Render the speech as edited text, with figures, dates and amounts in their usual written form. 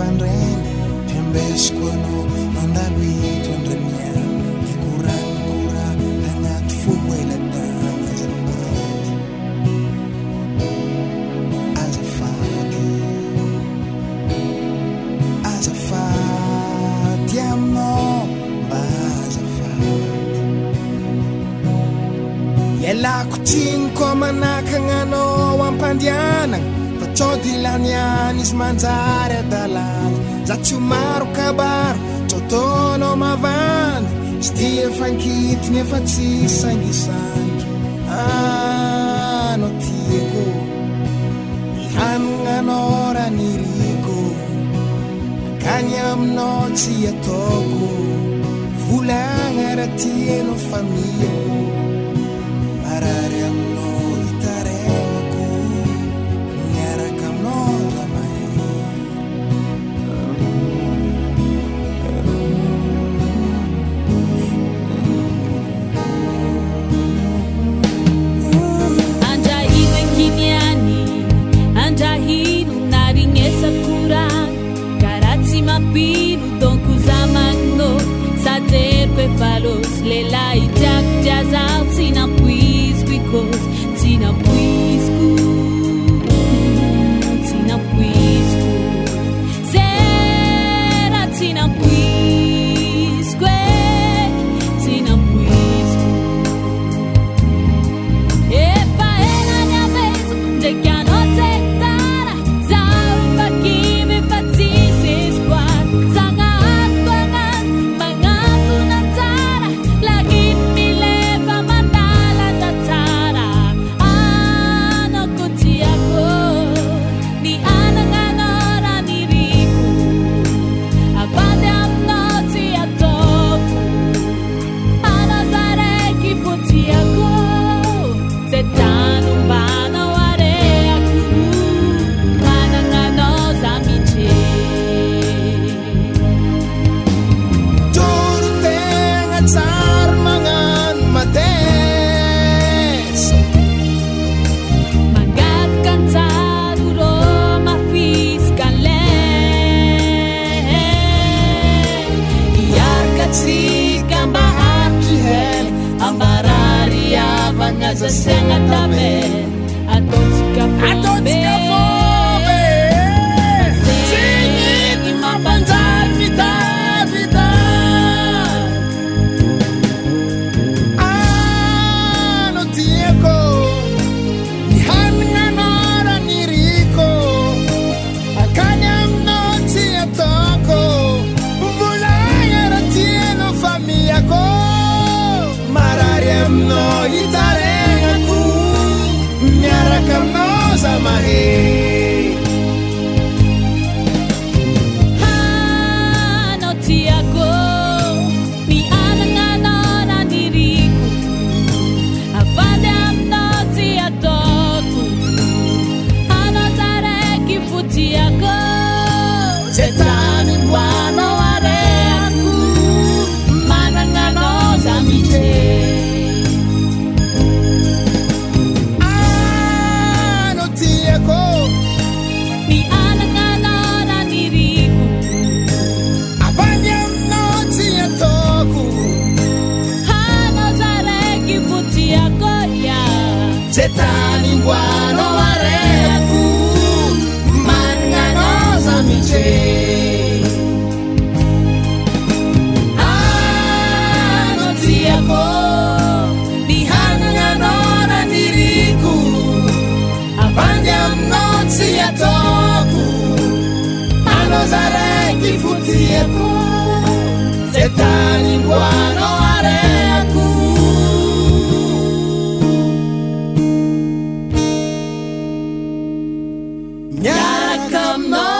andren Tembesiko anao mandalo eto andramiana Ikoranikora agnaty foko elatana Azafady aminao mba azafady Ialako tsiniko manakagna ampandianagna fa tsody laniany izy manjary adalana za tsy ho maro kabaro tsotonao mavandy sy tia fankitiny efa tsy sangisangy anao tiako ihanognanao raha niriko kany aminao tsy ataoko volagna raha tianao famiako marary aminao hitaregnako miaraka aminao lamahe Andrahino enkiniany andrahino naringesakorany karatsy mapino donko zamagno sateriko efalos lelahy tiako tiazao tsy napoiziko ikôzy tsy napoiziko zera tsy napoiziko tsy napoiziko efa elany avezo ndraiky anao tsetara zaho efa kivy efa tsisy espoir zagnahako agnano magnantona tsara lagny milefa mandalana tsara anako tiako ny anagnanao raha niriko avady aminao tsy ataoko anao zaraiky fo tiako zay tany ombanao areako managnanao za mitrey Toro tegna tsara magnano matesa mangataka antsaro rô mafisaka an'lay iaraka tsika mba haritry hely ambarary avagna zasiagna tabela ataontsika fombe tsy nity mampanjary mitavita ano tiako nihangnanao raha niriko akany aminao tsy ataoko volagna raha tianao famiako marary aminao hitaregnako miaraka aminao za mahe anao tiako ny anagnanao raha niriko avady aminao tsy ataoko anao zaraiky fo tiako zay tany mboanao areako managnanao za mitrey ano tiako ny anagnanao raha niriko avany aminao tsy ataoko anao zaraiky fo tiako ya zay tany mboanao areako managnanao za mitrey ano tiako ny hanagnanao raha niriko avany aminao tsy ataoko anao zaraiky fo tiako zay tany mboanao areako miaraka aminao